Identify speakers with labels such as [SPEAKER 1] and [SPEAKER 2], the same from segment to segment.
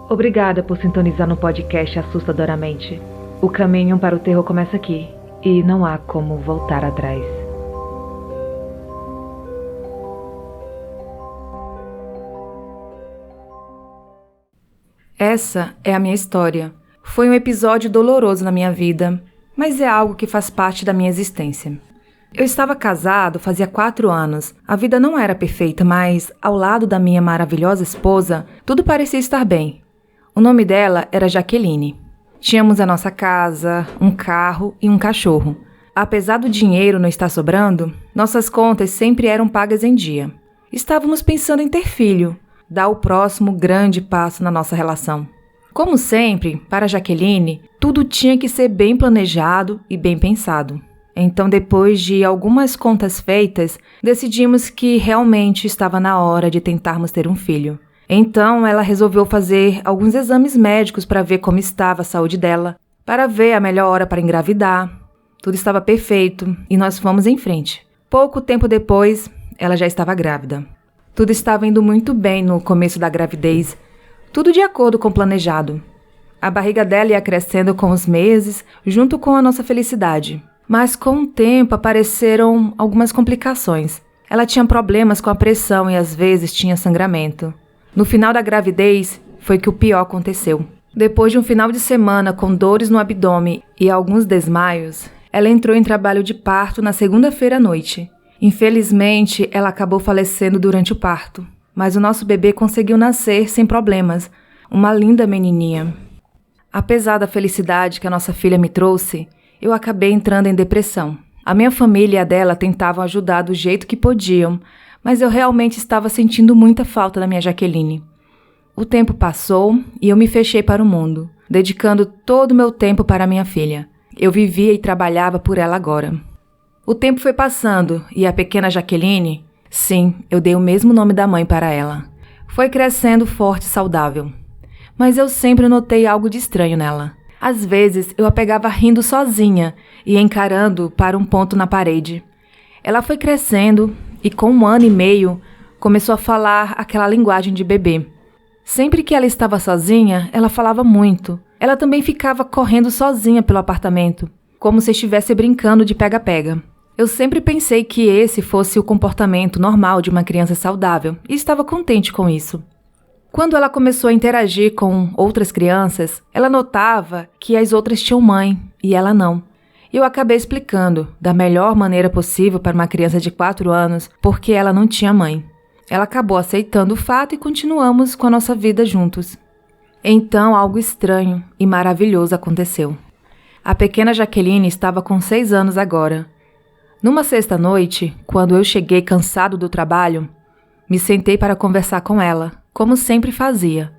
[SPEAKER 1] Obrigada por sintonizar no podcast Assustadoramente. O caminho para o terror começa aqui, e não há como voltar atrás.
[SPEAKER 2] Essa é a minha história. Foi um episódio doloroso na minha vida, mas é algo que faz parte da minha existência. Eu estava casado fazia 4 anos. A vida não era perfeita, mas, ao lado da minha maravilhosa esposa, tudo parecia estar bem. O nome dela era Jaqueline. Tínhamos a nossa casa, um carro e um cachorro. Apesar do dinheiro não estar sobrando, nossas contas sempre eram pagas em dia. Estávamos pensando em ter filho, dar o próximo grande passo na nossa relação. Como sempre, para Jaqueline, tudo tinha que ser bem planejado e bem pensado. Então, depois de algumas contas feitas, decidimos que realmente estava na hora de tentarmos ter um filho. Então, ela resolveu fazer alguns exames médicos para ver como estava a saúde dela, para ver a melhor hora para engravidar. Tudo estava perfeito e nós fomos em frente. Pouco tempo depois, ela já estava grávida. Tudo estava indo muito bem no começo da gravidez, tudo de acordo com o planejado. A barriga dela ia crescendo com os meses, junto com a nossa felicidade. Mas com o tempo apareceram algumas complicações. Ela tinha problemas com a pressão e às vezes tinha sangramento. No final da gravidez foi que o pior aconteceu. Depois de um final de semana com dores no abdômen e alguns desmaios, ela entrou em trabalho de parto na segunda-feira à noite. Infelizmente, ela acabou falecendo durante o parto, mas o nosso bebê conseguiu nascer sem problemas, uma linda menininha. Apesar da felicidade que a nossa filha me trouxe, eu acabei entrando em depressão. A minha família e a dela tentavam ajudar do jeito que podiam, mas eu realmente estava sentindo muita falta da minha Jaqueline. O tempo passou e eu me fechei para o mundo, dedicando todo o meu tempo para a minha filha. Eu vivia e trabalhava por ela agora. O tempo foi passando e a pequena Jaqueline, sim, eu dei o mesmo nome da mãe para ela, foi crescendo forte e saudável. Mas eu sempre notei algo de estranho nela. Às vezes, eu a pegava rindo sozinha e encarando para um ponto na parede. Ela foi crescendo e, com 1 ano e meio, começou a falar aquela linguagem de bebê. Sempre que ela estava sozinha, ela falava muito. Ela também ficava correndo sozinha pelo apartamento, como se estivesse brincando de pega-pega. Eu sempre pensei que esse fosse o comportamento normal de uma criança saudável e estava contente com isso. Quando ela começou a interagir com outras crianças, ela notava que as outras tinham mãe e ela não. Eu acabei explicando, da melhor maneira possível para uma criança de 4 anos, porque ela não tinha mãe. Ela acabou aceitando o fato e continuamos com a nossa vida juntos. Então, algo estranho e maravilhoso aconteceu. A pequena Jaqueline estava com 6 anos agora. Numa sexta-noite, quando eu cheguei cansado do trabalho, me sentei para conversar com ela, como sempre fazia.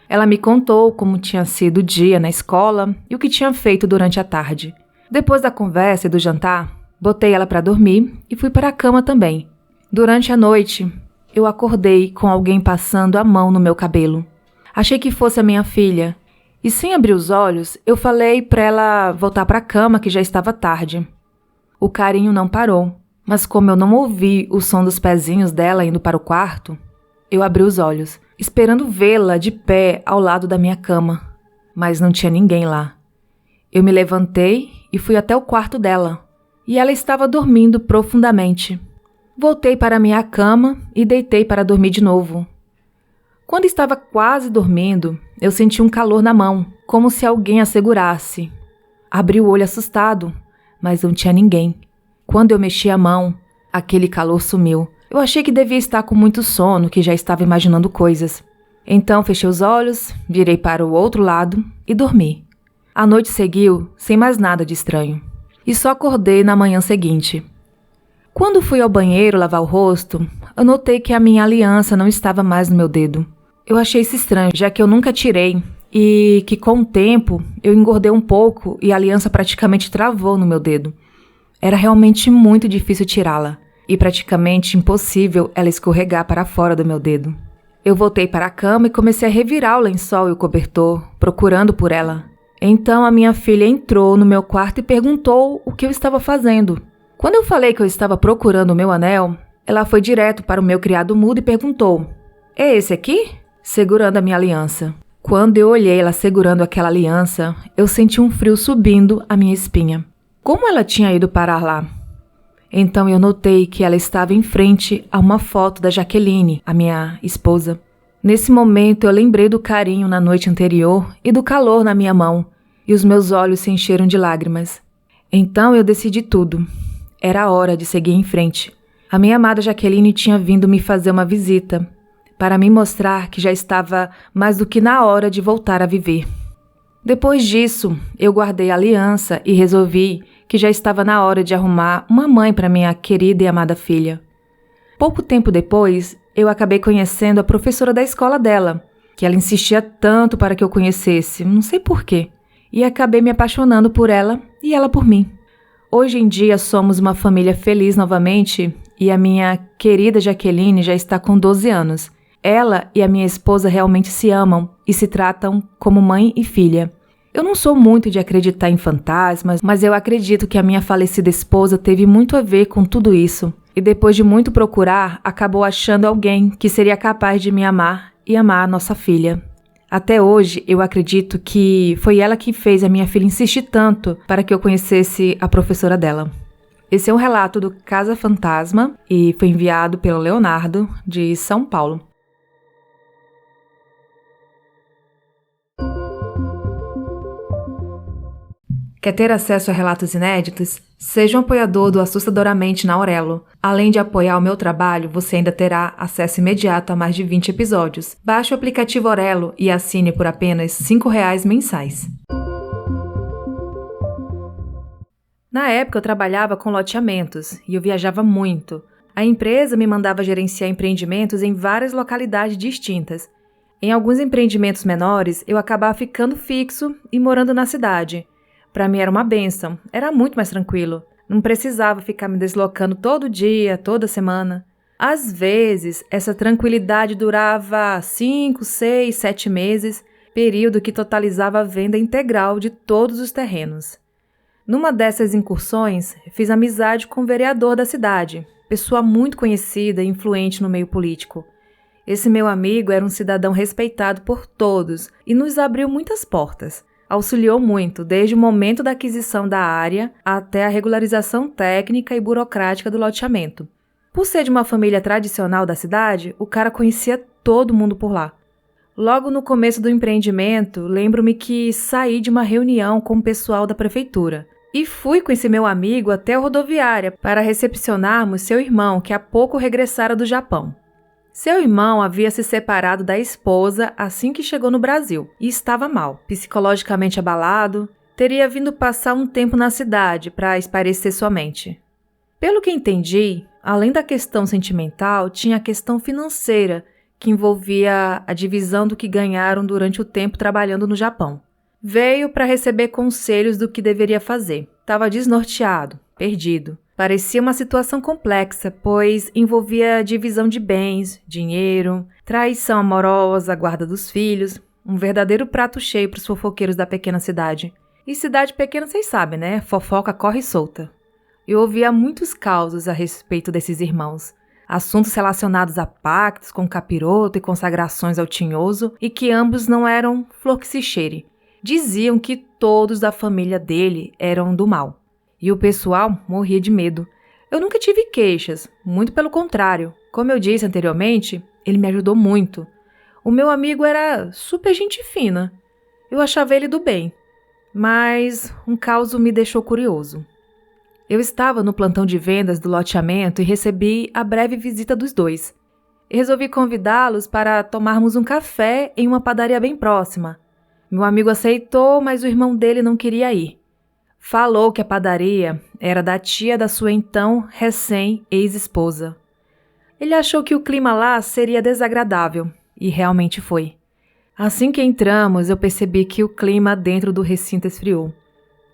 [SPEAKER 2] Ela me contou como tinha sido o dia na escola e o que tinha feito durante a tarde. Depois da conversa e do jantar, botei ela para dormir e fui para a cama também. Durante a noite, eu acordei com alguém passando a mão no meu cabelo. Achei que fosse a minha filha e, sem abrir os olhos, eu falei para ela voltar para a cama que já estava tarde. O carinho não parou, mas como eu não ouvi o som dos pezinhos dela indo para o quarto, eu abri os olhos, esperando vê-la de pé ao lado da minha cama, mas não tinha ninguém lá. Eu me levantei e fui até o quarto dela, e ela estava dormindo profundamente. Voltei para minha cama e deitei para dormir de novo. Quando estava quase dormindo, eu senti um calor na mão, como se alguém a segurasse. Abri o olho assustado, mas não tinha ninguém. Quando eu mexi a mão, aquele calor sumiu. Eu achei que devia estar com muito sono, que já estava imaginando coisas. Então fechei os olhos, virei para o outro lado e dormi. A noite seguiu sem mais nada de estranho. E só acordei na manhã seguinte. Quando fui ao banheiro lavar o rosto, eu notei que a minha aliança não estava mais no meu dedo. Eu achei isso estranho, já que eu nunca tirei, e que com o tempo eu engordei um pouco e a aliança praticamente travou no meu dedo. Era realmente muito difícil tirá-la, e praticamente impossível ela escorregar para fora do meu dedo. Eu voltei para a cama e comecei a revirar o lençol e o cobertor, procurando por ela. Então a minha filha entrou no meu quarto e perguntou o que eu estava fazendo. Quando eu falei que eu estava procurando o meu anel, ela foi direto para o meu criado mudo e perguntou: "É esse aqui?", segurando a minha aliança. Quando eu olhei ela segurando aquela aliança, eu senti um frio subindo a minha espinha. Como ela tinha ido parar lá? Então eu notei que ela estava em frente a uma foto da Jaqueline, a minha esposa. Nesse momento eu lembrei do carinho na noite anterior e do calor na minha mão, e os meus olhos se encheram de lágrimas. Então eu decidi tudo. Era hora de seguir em frente. A minha amada Jaqueline tinha vindo me fazer uma visita, para me mostrar que já estava mais do que na hora de voltar a viver. Depois disso, eu guardei a aliança e resolvi que já estava na hora de arrumar uma mãe para minha querida e amada filha. Pouco tempo depois, eu acabei conhecendo a professora da escola dela, que ela insistia tanto para que eu conhecesse, não sei porquê, e acabei me apaixonando por ela e ela por mim. Hoje em dia somos uma família feliz novamente e a minha querida Jaqueline já está com 12 anos. Ela e a minha esposa realmente se amam e se tratam como mãe e filha. Eu não sou muito de acreditar em fantasmas, mas eu acredito que a minha falecida esposa teve muito a ver com tudo isso. E depois de muito procurar, acabou achando alguém que seria capaz de me amar e amar a nossa filha. Até hoje, eu acredito que foi ela que fez a minha filha insistir tanto para que eu conhecesse a professora dela. Esse é um relato do Casa Fantasma e foi enviado pelo Leonardo, de São Paulo. Quer ter acesso a relatos inéditos? Seja um apoiador do Assustadoramente na Aurelo. Além de apoiar o meu trabalho, você ainda terá acesso imediato a mais de 20 episódios. Baixe o aplicativo Aurelo e assine por apenas R$ 5,00 mensais. Na época eu trabalhava com loteamentos e eu viajava muito. A empresa me mandava gerenciar empreendimentos em várias localidades distintas. Em alguns empreendimentos menores, eu acabava ficando fixo e morando na cidade. Para mim era uma bênção, era muito mais tranquilo. Não precisava ficar me deslocando todo dia, toda semana. Às vezes, essa tranquilidade durava 5, 6, 7 meses, período que totalizava a venda integral de todos os terrenos. Numa dessas incursões, fiz amizade com o vereador da cidade, pessoa muito conhecida e influente no meio político. Esse meu amigo era um cidadão respeitado por todos e nos abriu muitas portas. Auxiliou muito, desde o momento da aquisição da área até a regularização técnica e burocrática do loteamento. Por ser de uma família tradicional da cidade, o cara conhecia todo mundo por lá. Logo no começo do empreendimento, lembro-me que saí de uma reunião com o pessoal da prefeitura e fui com esse meu amigo até a rodoviária para recepcionarmos seu irmão, que há pouco regressara do Japão. Seu irmão havia se separado da esposa assim que chegou no Brasil e estava mal, psicologicamente abalado, teria vindo passar um tempo na cidade para espairecer sua mente. Pelo que entendi, além da questão sentimental, tinha a questão financeira, que envolvia a divisão do que ganharam durante o tempo trabalhando no Japão. Veio para receber conselhos do que deveria fazer. Estava desnorteado, perdido. Parecia uma situação complexa, pois envolvia divisão de bens, dinheiro, traição amorosa, guarda dos filhos, um verdadeiro prato cheio para os fofoqueiros da pequena cidade. E cidade pequena, vocês sabem, né? Fofoca corre solta. Eu ouvia muitos causos a respeito desses irmãos. Assuntos relacionados a pactos com capiroto e consagrações ao tinhoso, e que ambos não eram flor que se cheire. Diziam que todos da família dele eram do mal. E o pessoal morria de medo. Eu nunca tive queixas, muito pelo contrário. Como eu disse anteriormente, ele me ajudou muito. O meu amigo era super gente fina. Eu achava ele do bem. Mas um caso me deixou curioso. Eu estava no plantão de vendas do loteamento e recebi a breve visita dos dois. Resolvi convidá-los para tomarmos um café em uma padaria bem próxima. Meu amigo aceitou, mas o irmão dele não queria ir. Falou que a padaria era da tia da sua então recém-ex-esposa. Ele achou que o clima lá seria desagradável, e realmente foi. Assim que entramos, eu percebi que o clima dentro do recinto esfriou.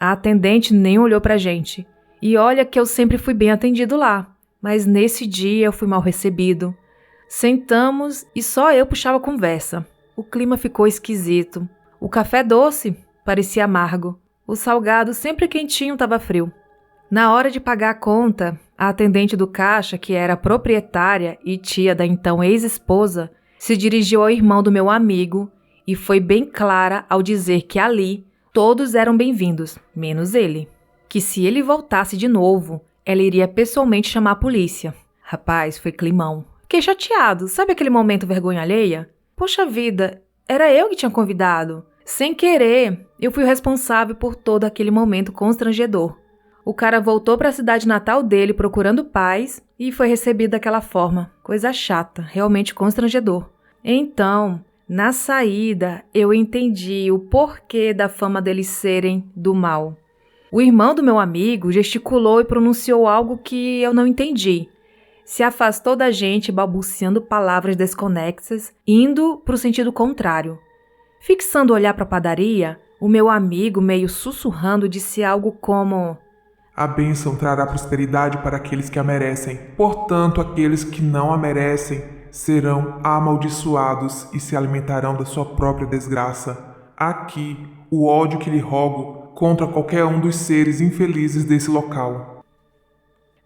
[SPEAKER 2] A atendente nem olhou pra gente. E olha que eu sempre fui bem atendido lá, mas nesse dia eu fui mal recebido. Sentamos e só eu puxava a conversa. O clima ficou esquisito. O café doce parecia amargo. O salgado, sempre quentinho, estava frio. Na hora de pagar a conta, a atendente do caixa, que era proprietária e tia da então ex-esposa, se dirigiu ao irmão do meu amigo e foi bem clara ao dizer que ali todos eram bem-vindos, menos ele. Que se ele voltasse de novo, ela iria pessoalmente chamar a polícia. Rapaz, foi climão. Fiquei chateado, sabe aquele momento vergonha alheia? Poxa vida, era eu que tinha convidado. Sem querer, eu fui o responsável por todo aquele momento constrangedor. O cara voltou para a cidade natal dele procurando paz e foi recebido daquela forma. Coisa chata, realmente constrangedor. Então, na saída, eu entendi o porquê da fama deles serem do mal. O irmão do meu amigo gesticulou e pronunciou algo que eu não entendi. Se afastou da gente balbuciando palavras desconexas, indo para o sentido contrário. Fixando o olhar para a padaria, o meu amigo, meio sussurrando, disse algo como:
[SPEAKER 3] a bênção trará prosperidade para aqueles que a merecem. Portanto, aqueles que não a merecem serão amaldiçoados e se alimentarão da sua própria desgraça. Aqui, o ódio que lhe rogo contra qualquer um dos seres infelizes desse local.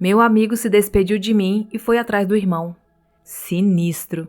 [SPEAKER 2] Meu amigo se despediu de mim e foi atrás do irmão. Sinistro.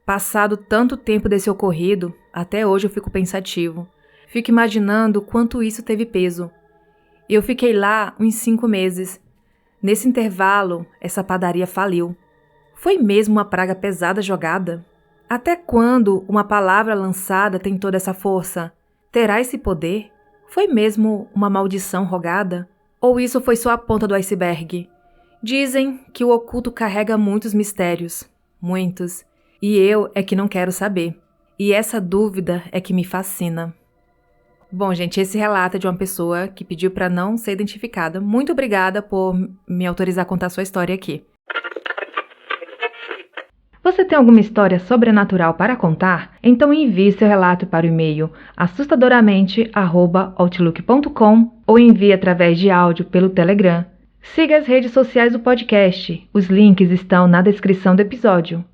[SPEAKER 2] Passado tanto tempo desse ocorrido, até hoje eu fico pensativo. Fico imaginando quanto isso teve peso. Eu fiquei lá uns 5 meses. Nesse intervalo, essa padaria faliu. Foi mesmo uma praga pesada jogada? Até quando uma palavra lançada tem toda essa força? Terá esse poder? Foi mesmo uma maldição rogada? Ou isso foi só a ponta do iceberg? Dizem que o oculto carrega muitos mistérios. Muitos. E eu é que não quero saber. E essa dúvida é que me fascina. Bom, gente, esse relato é de uma pessoa que pediu para não ser identificada. Muito obrigada por me autorizar a contar sua história aqui.
[SPEAKER 1] Você tem alguma história sobrenatural para contar? Então envie seu relato para o e-mail assustadoramente@outlook.com ou envie através de áudio pelo Telegram. Siga as redes sociais do podcast. Os links estão na descrição do episódio.